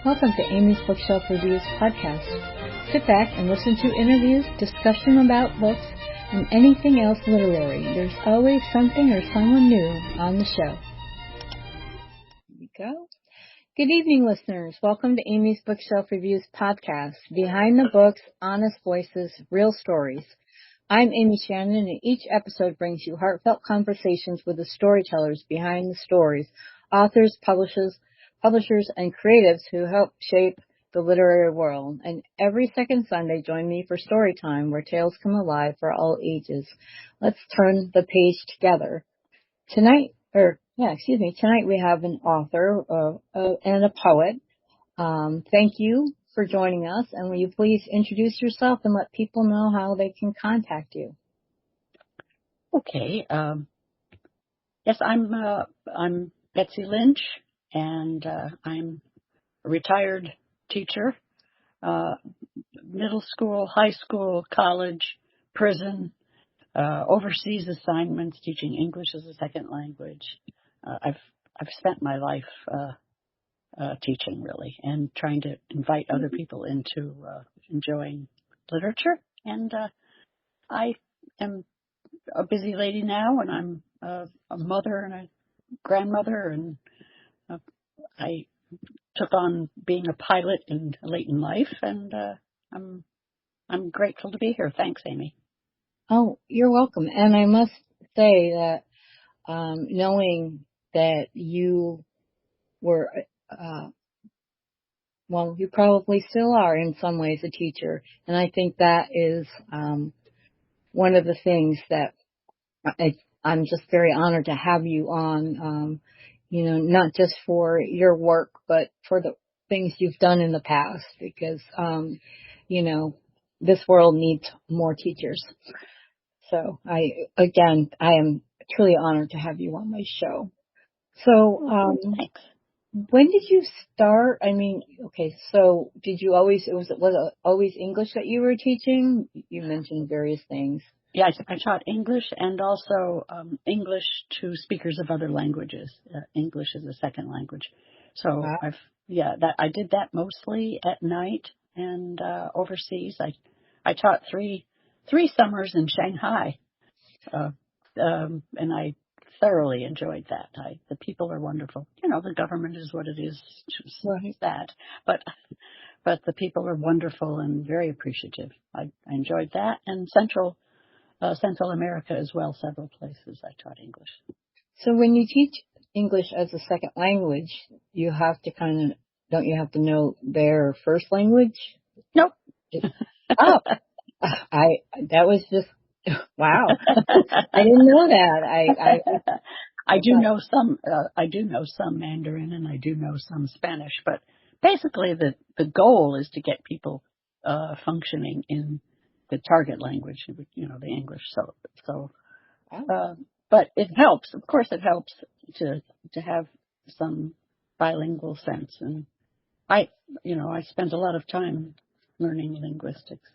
Welcome to Amy's Bookshelf Reviews podcast. Sit back and listen to interviews, discussion about books, and anything else literary. There's always something or someone new on the show. Here we go. Good evening, listeners. Welcome to Amy's Bookshelf Reviews podcast. Behind the books, honest voices, real stories. I'm Amy Shannon, and each episode brings you heartfelt conversations with the storytellers behind the stories, authors, publishers, and creatives who help shape the literary world. And every second Sunday, join me for story time, where tales come alive for all ages. Let's turn the page together. Tonight we have an author and a poet. Thank you for joining us, and will you please introduce yourself and let people know how they can contact you? Okay. Yes, I'm Betsy Lynch, and I'm a retired teacher, middle school, high school, college, prison, overseas assignments, teaching English as a second language. I've spent my life teaching, really, and trying to invite other people into enjoying literature. And I am a busy lady now, and I'm a mother and a grandmother, and I took on being a pilot late in life, and I'm grateful to be here. Thanks, Amy. Oh, you're welcome. And I must say that knowing that you were, you probably still are in some ways a teacher, and I think that is one of the things that I'm just very honored to have you on, not just for your work, but for the things you've done in the past, because, this world needs more teachers. So I am truly honored to have you on my show. So, Thanks. when did you start? So did you always, was it always English that you were teaching? You mentioned various things. Yeah, I taught English and also English to speakers of other languages. English as a second language. So Wow. I did that mostly at night and overseas. I taught three summers in Shanghai, and I thoroughly enjoyed that. The people are wonderful. The government is what it is. Right. That, but the people are wonderful and very appreciative. I enjoyed that, and Central America as well, several places I taught English. So when you teach English as a second language, you have to don't you have to know their first language? Nope. That was just, wow. I didn't know that. I do know some Mandarin, and I do know some Spanish, but basically the goal is to get people functioning in the target language, the English. But it helps. Of course, it helps to have some bilingual sense. And I spent a lot of time learning linguistics.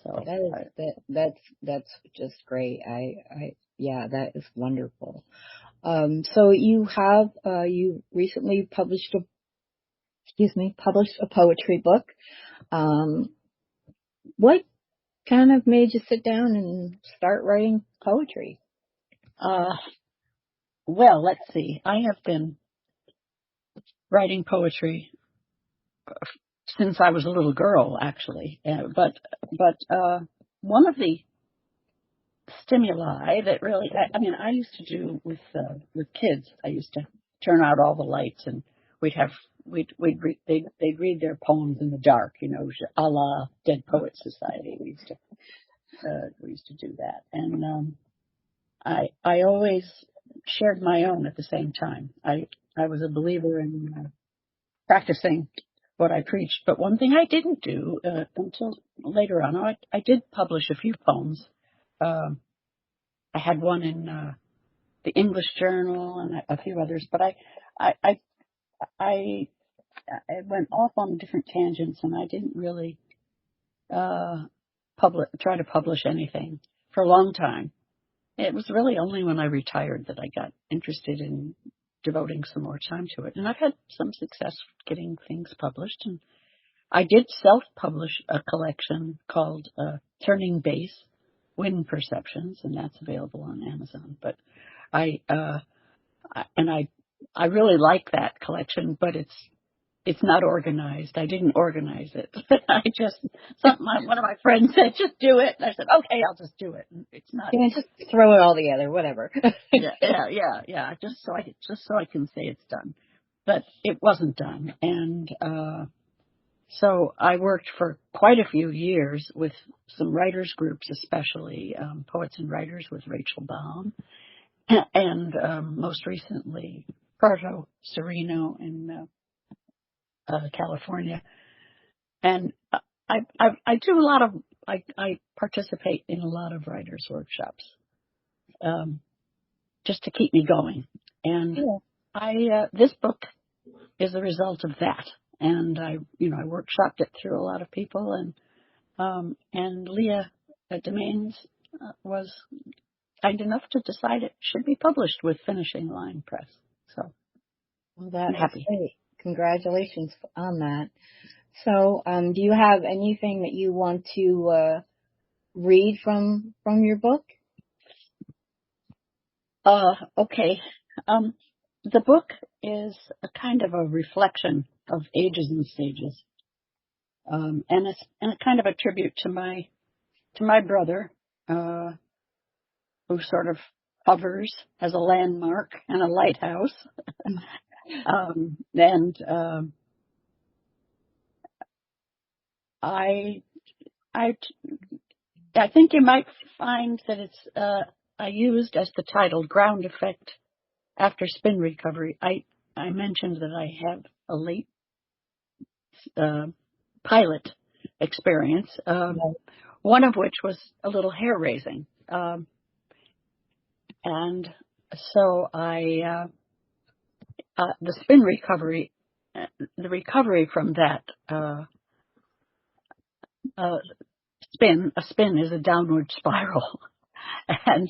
So that's just great. That is wonderful. So you have you recently published a poetry book. What kind of made you sit down and start writing poetry? Well, let's see. I have been writing poetry since I was a little girl, actually. But one of the stimuli that really, I used to do with kids. I used to turn out all the lights, and they'd read their poems in the dark, a la Dead Poets Society. We used to do that, and I always shared my own at the same time. I was a believer in practicing what I preached, but one thing I didn't do until later on, I did publish a few poems. I had one in the English Journal and a few others, but I went off on different tangents, and I didn't really try to publish anything for a long time. It was really only when I retired that I got interested in devoting some more time to it. And I've had some success getting things published. And I did self-publish a collection called Turning Base, Wind Perceptions, and that's available on Amazon. But I really like that collection, but it's not organized. I didn't organize it. One of my friends said, just do it. And I said, okay, I'll just do it. And it's not. Yeah, just throw it all together, whatever. yeah. Just so I can say it's done. But it wasn't done. And, so I worked for quite a few years with some writers groups, especially, Poets and Writers with Rachel Baum. And, most recently, Proto Sereno in, California. And I do a lot of, I participate in a lot of writers workshops, just to keep me going. And this book is the result of that. And I workshopped it through a lot of people, and Leah at Domains was kind enough to decide it should be published with Finishing Line Press. So I'm happy. Great. Congratulations on that. So, do you have anything that you want to read from your book? Okay. The book is a kind of a reflection of ages and stages, and it's a kind of a tribute to my brother, who sort of hovers as a landmark and a lighthouse. I think you might find that it's I used as the title Ground Effect after Spin Recovery. I mentioned that I have a late pilot experience, one of which was a little hair raising, and so the spin recovery, the recovery from that a spin is a downward spiral, and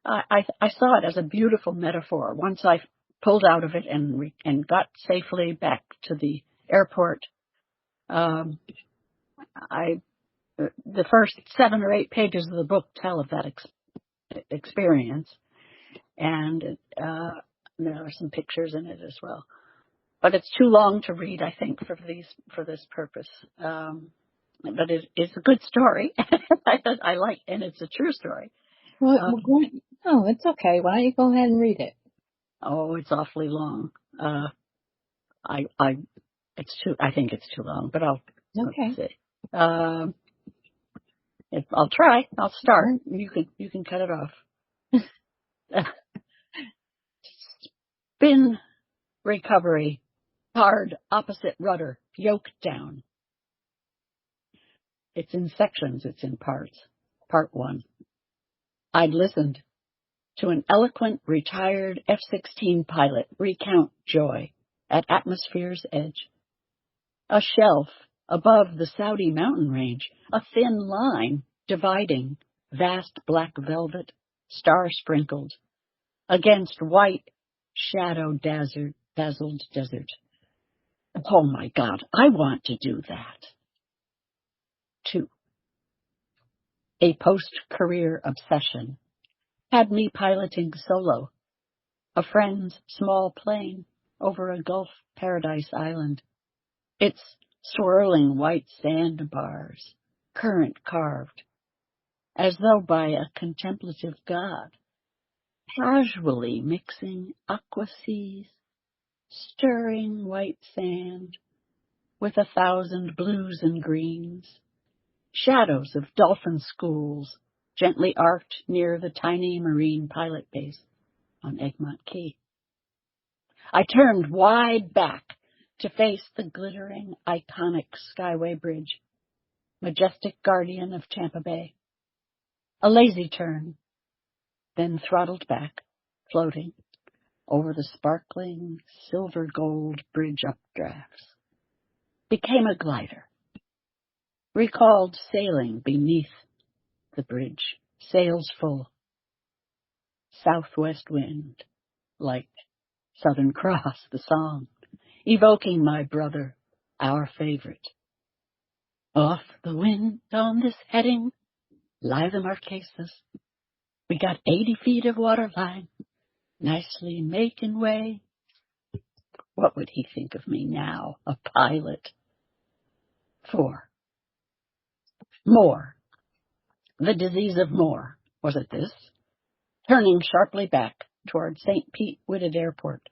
I saw it as a beautiful metaphor. Once I pulled out of it and got safely back to the airport, the first 7 or 8 pages of the book tell of that experience, and there are some pictures in it as well. But it's too long to read, I think, for this purpose. But it's a good story. I like, and it's a true story. Well, it's okay. Why don't you go ahead and read it? Oh, it's awfully long. I think it's too long, but let's see. I'll try. I'll start. You can cut it off. Spin recovery. Hard opposite rudder. Yoke down. It's in sections. It's in parts. Part 1. I'd listened to an eloquent retired F-16 pilot recount joy at atmosphere's edge. A shelf above the Saudi mountain range, a thin line dividing vast black velvet, star-sprinkled, against white, dazzled desert. Oh my God, I want to do that. 2. A post-career obsession had me piloting solo a friend's small plane over a Gulf paradise island. Its swirling white sandbars, current carved, as though by a contemplative god, casually mixing aqua seas, stirring white sand with 1,000 blues and greens, shadows of dolphin schools gently arced near the tiny marine pilot base on Egmont Key. I turned wide back to face the glittering, iconic Skyway Bridge, majestic guardian of Tampa Bay. A lazy turn, then throttled back, floating over the sparkling silver gold bridge updrafts. Became a glider. Recalled sailing beneath the bridge, sails full. Southwest wind, light Southern Cross, the song, evoking my brother, our favorite. Off the wind on this heading, lie the Marquesas. We got 80 feet of water line, nicely making way. What would he think of me now, a pilot? 4. More. The disease of more. Was it this? Turning sharply back toward St. Pete Whitted Airport.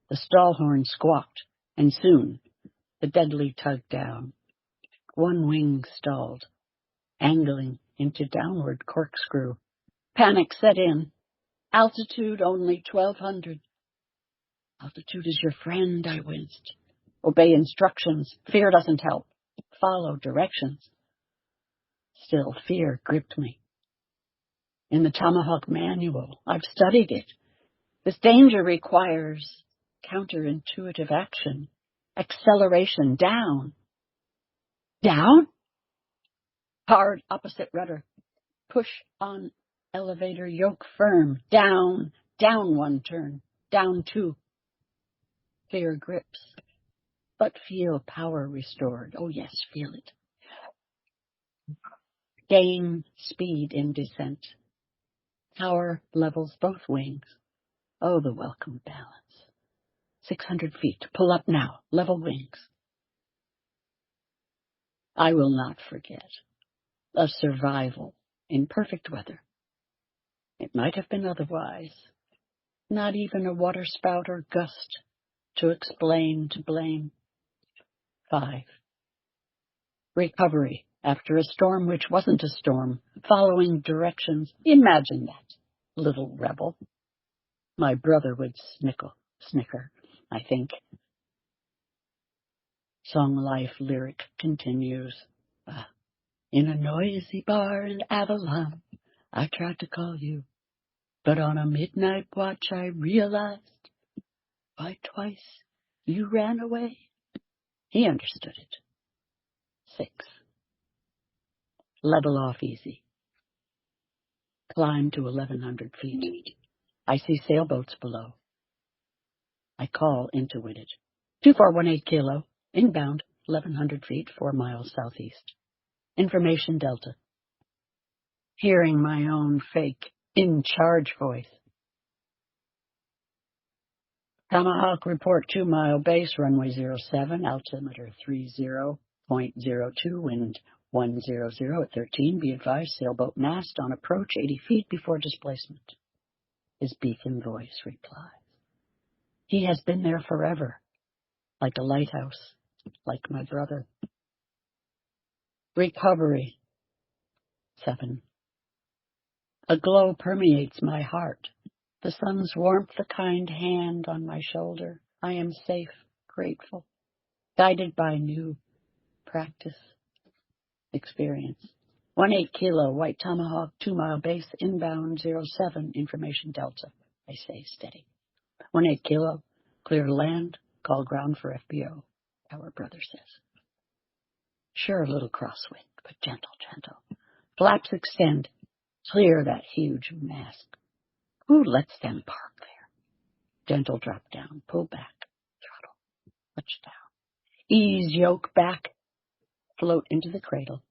The stall horn squawked, and soon the deadly tug down. One wing stalled, angling into downward corkscrew. Panic set in. Altitude only 1,200. Altitude is your friend, I winced. Obey instructions. Fear doesn't help. Follow directions. Still, fear gripped me. In the Tomahawk manual, I've studied it. This danger requires counterintuitive action. Acceleration down. Down? Hard opposite rudder. Push on elevator yoke firm. Down. Down 1 turn. Down 2. Fear grips. But feel power restored. Oh yes, feel it. Gain speed in descent. Power levels both wings. Oh, the welcome balance. 600 feet. Pull up now. Level wings. I will not forget. A survival in perfect weather. It might have been otherwise. Not even a waterspout or gust to explain to blame. 5. Recovery after a storm which wasn't a storm. Following directions. Imagine that, little rebel. My brother would snicker, I think. Song Life lyric continues. In a noisy bar in Avalon, I tried to call you, but on a midnight watch I realized why twice you ran away. He understood it. 6. Level off easy. Climb to 1,100 feet. I see sailboats below. I call into Whitted. 2418 kilo, inbound, 1,100 feet, 4 miles southeast. Information Delta. Hearing my own fake, in-charge voice. Tomahawk report 2-mile base, runway 07, altimeter 30.02, wind 100 at 13. Be advised, sailboat mast on approach 80 feet before displacement. His beacon voice replies. He has been there forever, like a lighthouse, like my brother. Recovery. 7. A glow permeates my heart. The sun's warmth, a kind hand on my shoulder. I am safe, grateful, guided by new practice, experience. 18 kilo, White Tomahawk, 2-mile base, inbound 07, information Delta. I say steady. 18 kilo, clear to land, call ground for FBO, our brother says. Sure, a little crosswind, but gentle, gentle. Flaps extend, clear that huge mask. Who lets them park there? Gentle drop down, pull back, throttle, touchdown. Ease yoke back, float into the cradle.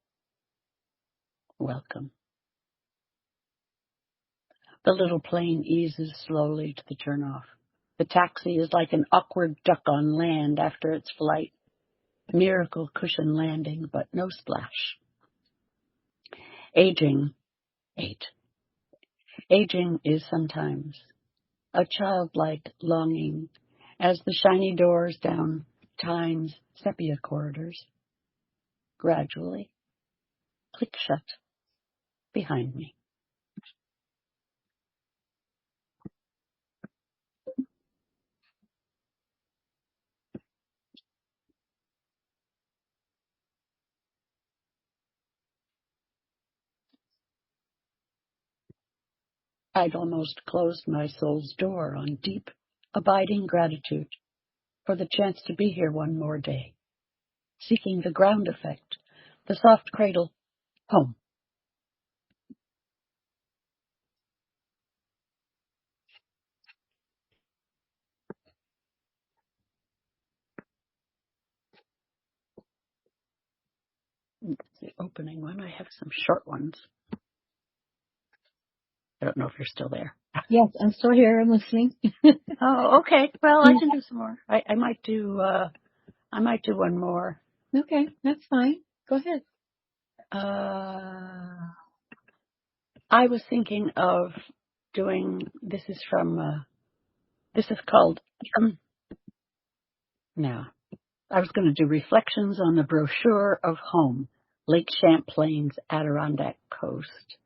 Welcome. The little plane eases slowly to the turnoff. The taxi is like an awkward duck on land after its flight. Miracle cushion landing, but no splash. Aging. 8. Aging is sometimes a childlike longing as the shiny doors down time's sepia corridors gradually click shut behind me. I'd almost closed my soul's door on deep, abiding gratitude for the chance to be here one more day, seeking the ground effect, the soft cradle, home. opening one. I have some short ones. I don't know if you're still there. Yes, I'm still here. I'm listening. Oh, okay. Well, I can do some more. I might do one more. Okay, that's fine. Go ahead. I was thinking of doing. This is called. Now, I was going to do reflections on the brochure of home, Lake Champlain's Adirondack coast.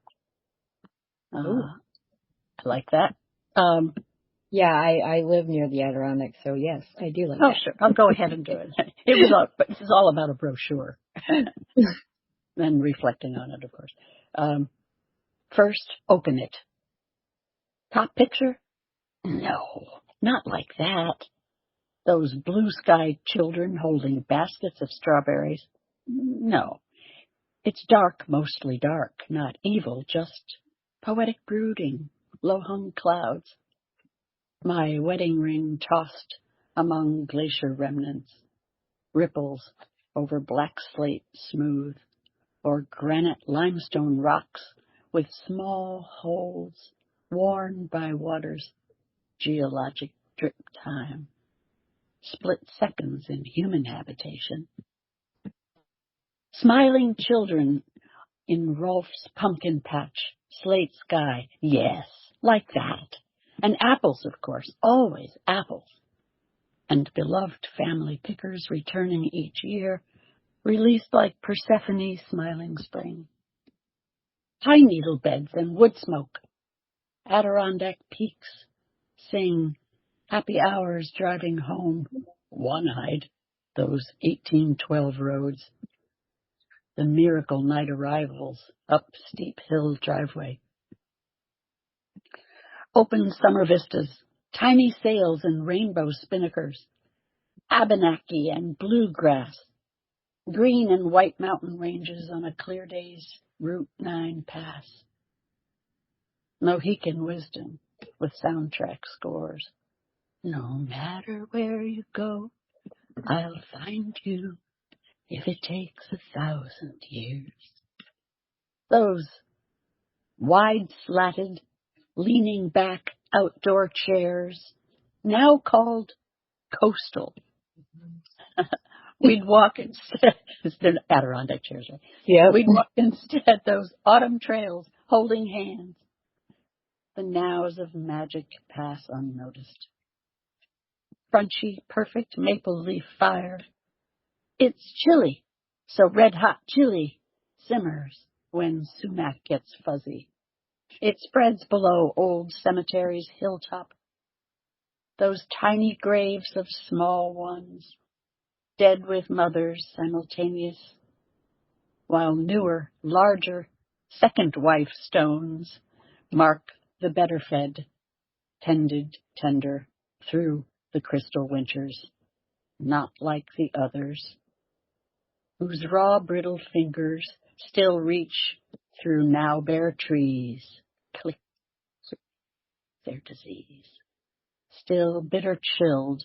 I like that. Yeah, I live near the Adirondacks, so yes, I do like Oh, that. sure. I'll go ahead and do it. But this is all about a brochure. And reflecting on it, of course. First, open it. Top picture? No, not like that. Those blue-sky children holding baskets of strawberries? No. It's dark, mostly dark, not evil, just poetic brooding, low-hung clouds. My wedding ring tossed among glacier remnants, ripples over black slate smooth, or granite limestone rocks with small holes worn by water's geologic drip time. Split seconds in human habitation. Smiling children in Rolf's pumpkin patch, slate sky, yes, like that. And apples, of course, always apples. And beloved family pickers returning each year, released like Persephone's smiling spring. Pine needle beds and wood smoke. Adirondack peaks sing happy hours driving home, one-eyed, those 1812 roads. The miracle night arrivals up steep hill driveway. Open summer vistas, tiny sails and rainbow spinnakers, Abenaki and bluegrass, green and white mountain ranges on a clear day's Route 9 pass. Mohican wisdom with soundtrack scores. No matter where you go, I'll find you if it takes 1,000 years. Those wide slatted, leaning back outdoor chairs, now called coastal. We'd walk instead, they're Adirondack chairs, right? Yeah. We'd walk instead those autumn trails holding hands. The nows of magic pass unnoticed. Crunchy, perfect maple leaf fire. It's chilly, so red hot chili simmers when sumac gets fuzzy. It spreads below old cemetery's hilltop. Those tiny graves of small ones, dead with mothers simultaneous, while newer, larger, second wife stones mark the better fed, tended tender through the crystal winters, not like the others, whose raw brittle fingers still reach through now bare trees, click their disease, still bitter chilled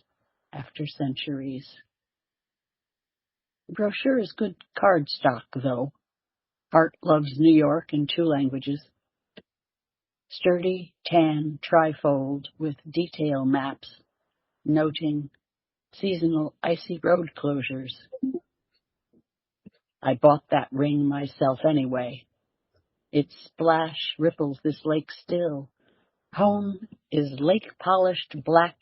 after centuries. The brochure is good cardstock, though. Art loves New York in 2 languages. Sturdy, tan, trifold with detail maps, noting seasonal icy road closures. I bought that ring myself anyway. Its splash ripples this lake still. Home is lake-polished black,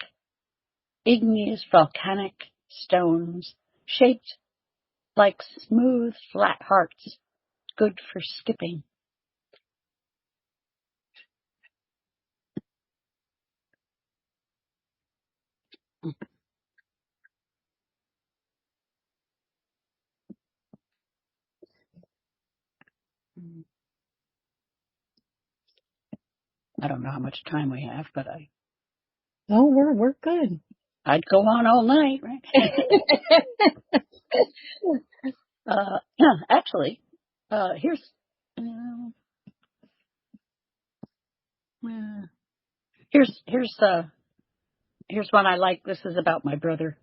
igneous volcanic stones, shaped like smooth, flat hearts, good for skipping. I don't know how much time we have, but Oh, we're good. I'd go on all night, right? Actually, here's here's one I like. This is about my brother.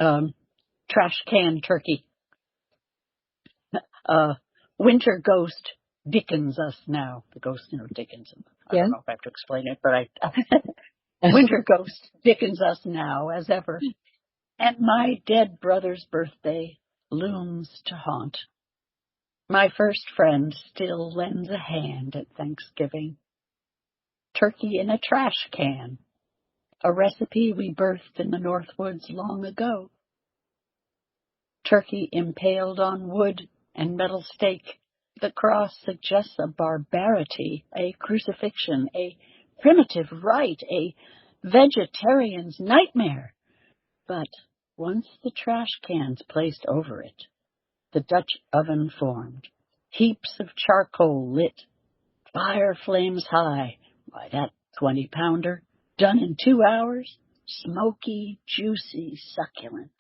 Trash can turkey. Winter ghost Dickens us now. The ghost, Dickens. I don't know if I have to explain it, but winter ghost Dickens us now as ever. And my dead brother's birthday looms to haunt. My first friend still lends a hand at Thanksgiving. Turkey in a trash can, a recipe we birthed in the Northwoods long ago. Turkey impaled on wood and metal stake. The cross suggests a barbarity, a crucifixion, a primitive rite, a vegetarian's nightmare. But once the trash can's placed over it, the Dutch oven formed, heaps of charcoal lit, fire flames high. Why, that 20-pounder, done in 2 hours, smoky, juicy, succulent.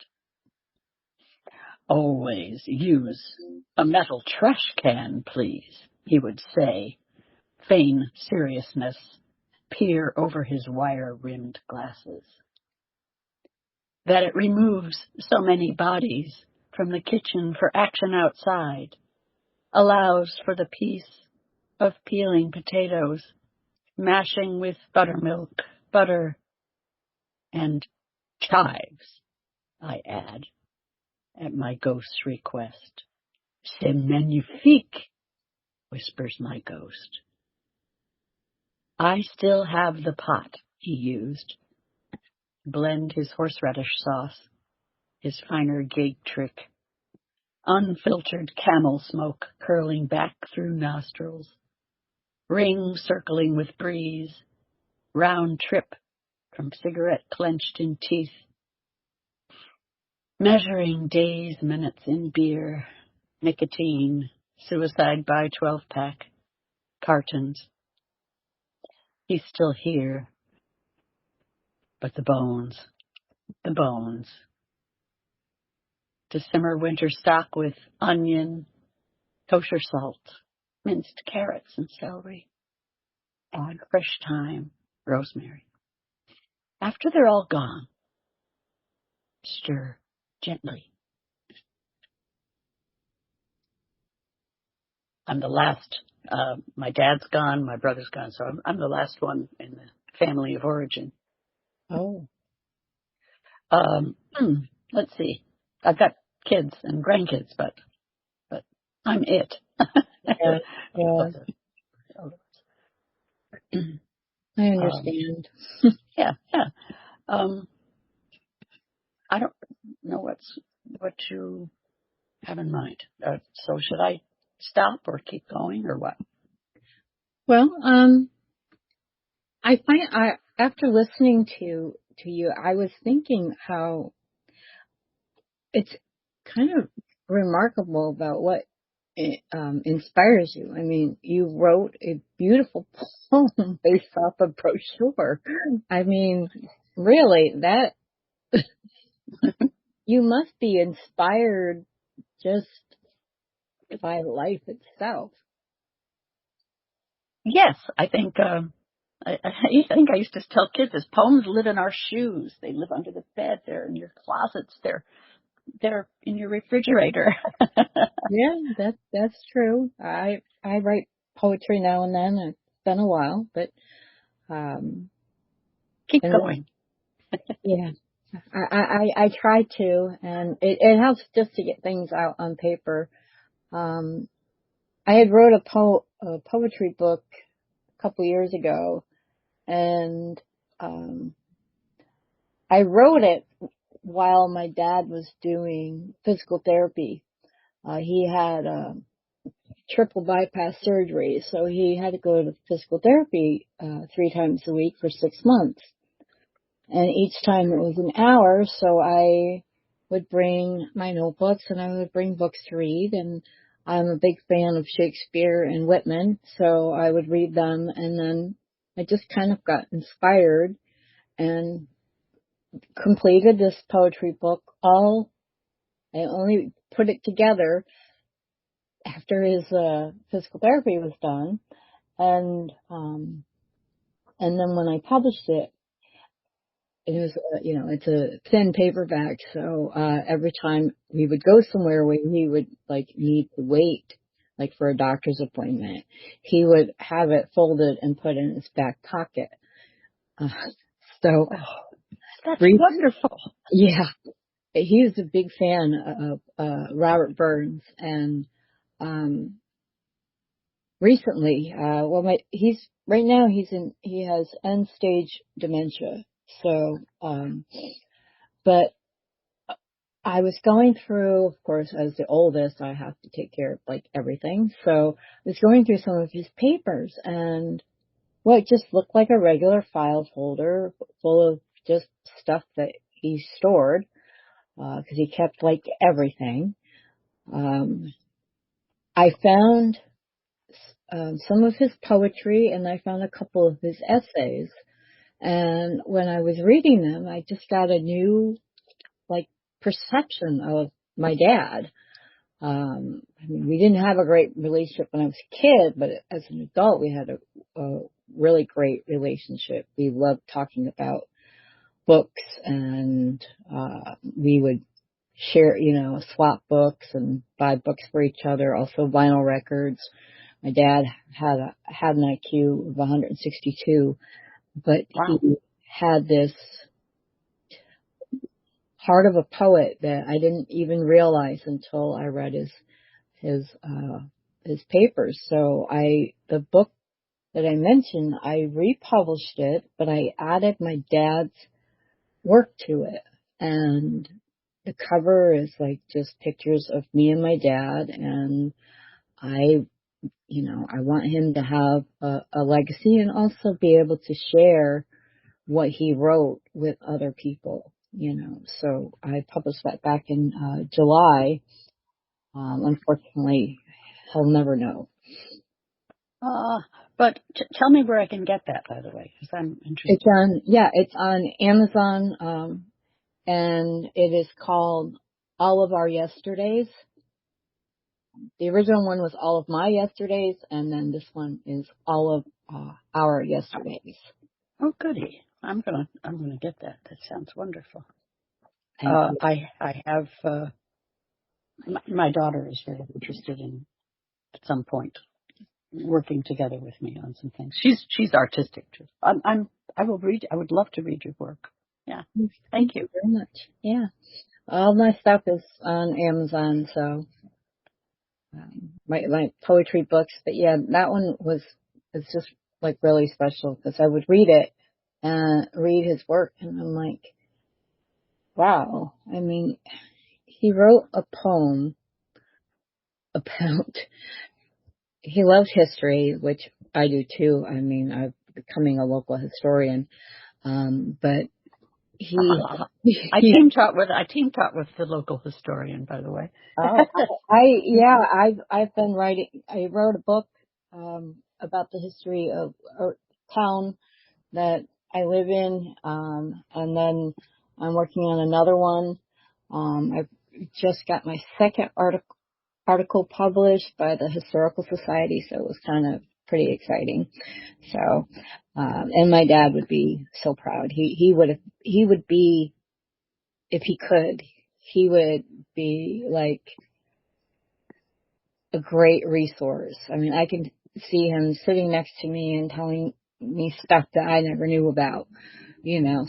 Always use a metal trash can, please, he would say, feign seriousness, peer over his wire-rimmed glasses. That it removes so many bodies from the kitchen for action outside, allows for the peace of peeling potatoes, mashing with buttermilk, butter, and chives, I add, at my ghost's request. C'est magnifique, whispers my ghost. I still have the pot he used to blend his horseradish sauce, his finer gate trick, unfiltered camel smoke curling back through nostrils, ring circling with breeze, round trip from cigarette clenched in teeth, measuring days, minutes in beer, nicotine, suicide by 12-pack, cartons. He's still here, but the bones, to simmer winter stock with onion, kosher salt, minced carrots and celery, add fresh thyme, rosemary. After they're all gone, stir gently. I'm the last. My dad's gone, my brother's gone, so I'm the last one in the family of origin. Oh. Let's see. I've got kids and grandkids, but I'm it. Yeah. I understand. Yeah. I don't know what you have in mind. So should I stop or keep going or what? Well, I find after listening to you, I was thinking how it's kind of remarkable about what inspires you. I mean, you wrote a beautiful poem based off a brochure. I mean, really, that you must be inspired just by life itself. Yes, I think. I used to tell kids this: poems live in our shoes. They live under the bed. They're in your closets. They're in your refrigerator. Yeah, that's true. I write poetry now and then. It's been a while, but Keep going. Yeah, I try to, and it helps just to get things out on paper. I had wrote a poetry book a couple years ago, and I wrote it while my dad was doing physical therapy. He had triple bypass surgery, so he had to go to physical therapy 3 times a week for 6 months. And each time it was an hour, so I would bring my notebooks and I would bring books to read. And I'm a big fan of Shakespeare and Whitman, so I would read them. And then I just kind of got inspired and completed this poetry book. I only put it together after his physical therapy was done. And then when I published it, it was, it's a thin paperback. So, every time we would go somewhere where he would like need to wait, like for a doctor's appointment, he would have it folded and put in his back pocket. Uh, so, that's wonderful. Yeah, he was a big fan of, Robert Burns, and, recently, he has end stage dementia. So, but I was going through, of course, as the oldest, I have to take care of like everything. So I was going through some of his papers, and what just looked like a regular file folder full of just stuff that he stored, because he kept like everything. I found some of his poetry, and I found a couple of his essays. And when I was reading them, I just got a new like perception of my dad. I mean, we didn't have a great relationship when I was a kid, but as an adult, we had a really great relationship. We loved talking about books, and we would share, swap books and buy books for each other. Also, vinyl records. My dad had an IQ of 162, but Wow. he had this heart of a poet that I didn't even realize until I read his papers. So the book that I mentioned, I republished it, but I added my dad's work to it. And the cover is like just pictures of me and my dad, and I want him to have a legacy and also be able to share what he wrote with other people, So I published that back in July. Unfortunately, he'll never know. But tell me where I can get that, by the way, because I'm interested. It's on Amazon, and it is called All of Our Yesterdays. The original one was All of My Yesterdays, and then this one is All of Our Yesterdays. Oh, goody! I'm gonna get that. That sounds wonderful. I have my daughter is very interested in at some point working together with me on some things. She's artistic too. I will read. I would love to read your work. Yeah. Thank you very much. Yeah. All my stuff is on Amazon, so my poetry books. But yeah, that one was just like really special because I would read it and read his work, and I'm like, wow. I mean, he wrote a poem about. He loved history, which I do too. I mean, I'm becoming a local historian, but I team taught with the local historian, by the way. I've been writing. I wrote a book about the history of a town that I live in, and then I'm working on another one. I just got my second article published by the Historical Society, so it was kind of pretty exciting. So, and my dad would be so proud. He would be, if he could, he would be like a great resource. I mean, I can see him sitting next to me and telling me stuff that I never knew about,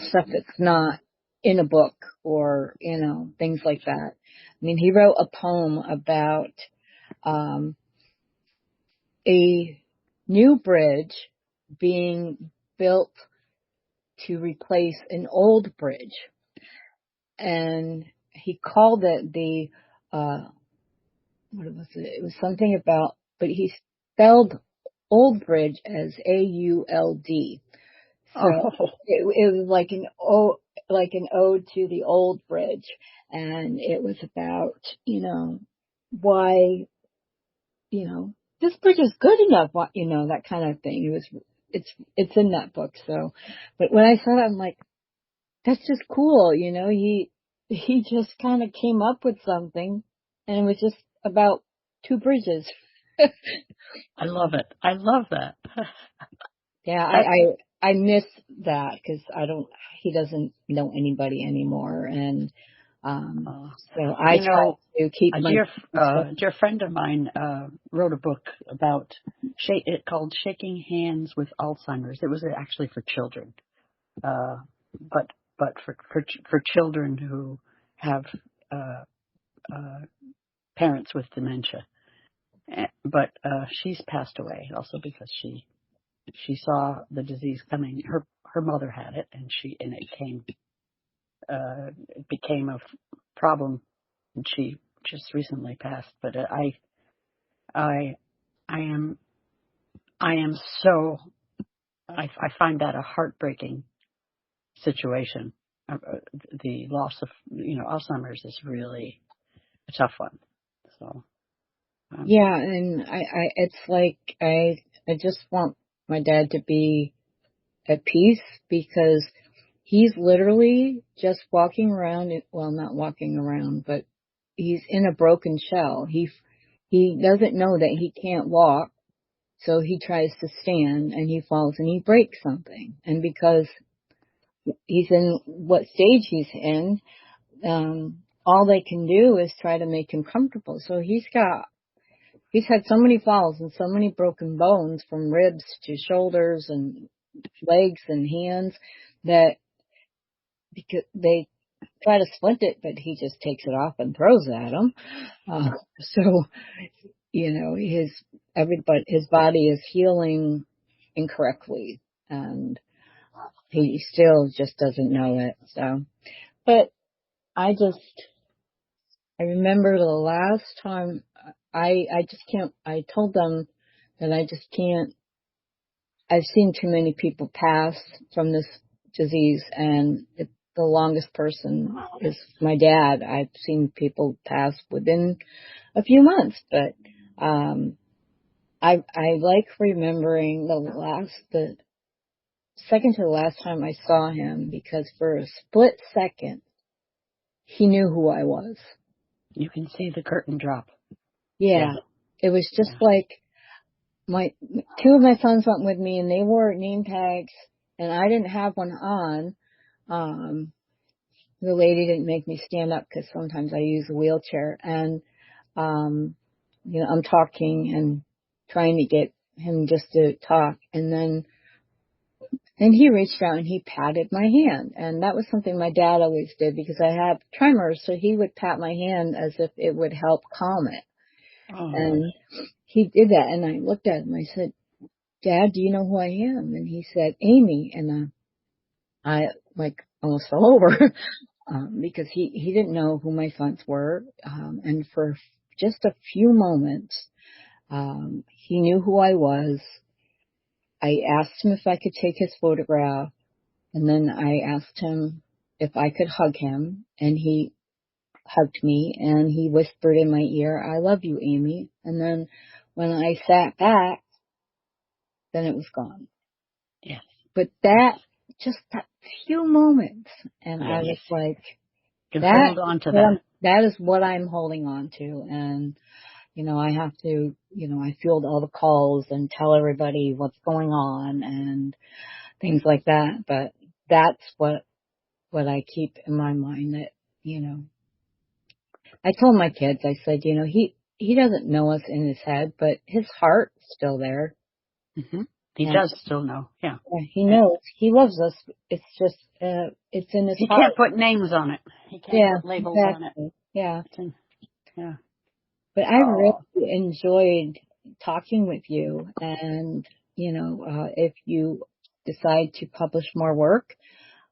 stuff that's not in a book or, things like that. I mean, he wrote a poem about, a new bridge being built to replace an old bridge. And he called it what was it? It was something about, but he spelled Old Bridge as AULD. So it was like an ode to the old bridge, and it was about why this bridge is good enough, that kind of thing. It's in that book. So, but when I saw that, I'm like, that's just cool, he just kind of came up with something, and it was just about two bridges. I love it. I love that. Yeah, I miss that because he doesn't know anybody anymore. And, so I try to keep a my, dear friend of mine, wrote a book about, it called Shaking Hands with Alzheimer's. It was actually for children. But for children who have, parents with dementia. But she's passed away also because she saw the disease coming. Her mother had it, and it became a problem, and she just recently passed. But I am so, I find that a heartbreaking situation. The loss of Alzheimer's is really a tough one. So. Yeah, and it's like I just want my dad to be at peace because he's literally just walking around. Well, not walking around, but he's in a broken shell. He doesn't know that he can't walk, so he tries to stand and he falls and he breaks something. And because he's in what stage he's in, all they can do is try to make him comfortable. So he's had so many falls and so many broken bones from ribs to shoulders and legs and hands that because they try to splint it, but he just takes it off and throws it at them. So, his body is healing incorrectly and he still just doesn't know it. So, but I remember the last time I just can't, I told them that I just can't, I've seen too many people pass from this disease, and the longest person is my dad. I've seen people pass within a few months, but I like remembering the second to the last time I saw him, because for a split second he knew who I was. You can see the curtain drop. Yeah. It was just like two of my sons went with me and they wore name tags and I didn't have one on. The lady didn't make me stand up because sometimes I use a wheelchair, and, I'm talking and trying to get him just to talk. And then he reached out and he patted my hand. And that was something my dad always did because I have tremors. So he would pat my hand as if it would help calm it. Oh. And he did that. And I looked at him. I said, "Dad, do you know who I am?" And he said, "Amy." And I almost fell over because he didn't know who my sons were. And for just a few moments, he knew who I was. I asked him if I could take his photograph, and then I asked him if I could hug him, and he hugged me, and he whispered in my ear, "I love you, Amy." And then when I sat back, then it was gone. Yes. But that few moments, and yes. I was like, hold on to that. That is what I'm holding on to. And, I have to, I field all the calls and tell everybody what's going on and things like that. But that's what I keep in my mind, that, I told my kids, I said, he doesn't know us in his head, but his heart's still there. Mm-hmm. He does still know. Yeah. He knows. He loves us. It's just, it's in his heart. He can't put names on it. He can't put labels on it. Yeah. Yeah. But I really enjoyed talking with you, and, if you decide to publish more work,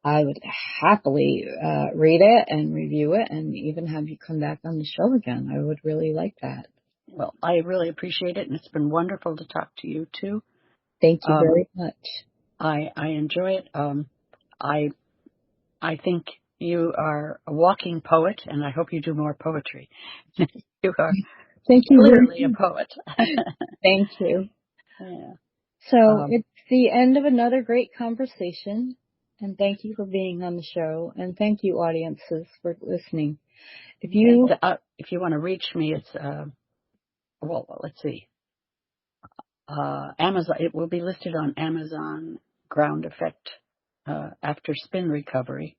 I would happily read it and review it and even have you come back on the show again. I would really like that. Well, I really appreciate it, and it's been wonderful to talk to you, too. Thank you very much. I enjoy it. I think you are a walking poet, and I hope you do more poetry. You are clearly a poet. Thank you. Yeah. So it's the end of another great conversation, and thank you for being on the show, and thank you, audiences, for listening. If you want to reach me, it's let's see. Amazon. It will be listed on Amazon ground effect after spin recovery.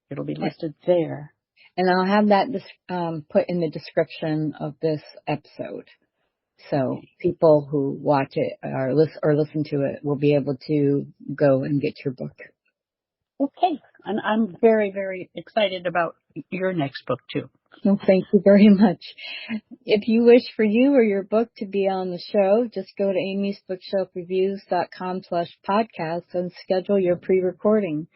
It'll be listed there. And I'll have that put in the description of this episode. So people who watch it or listen to it will be able to go and get your book. Okay. And I'm very, very excited about your next book, too. Well, thank you very much. If you wish for you or your book to be on the show, just go to amysbookshelfreviews.com/podcast and schedule your pre-recording.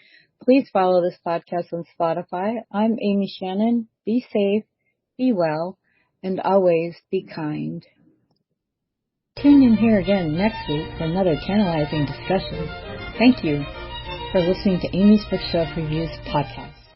Please follow this podcast on Spotify. I'm Amy Shannon. Be safe, be well, and always be kind. Tune in here again next week for another tantalizing discussion. Thank you for listening to Amy's Bookshelf Reviews podcast.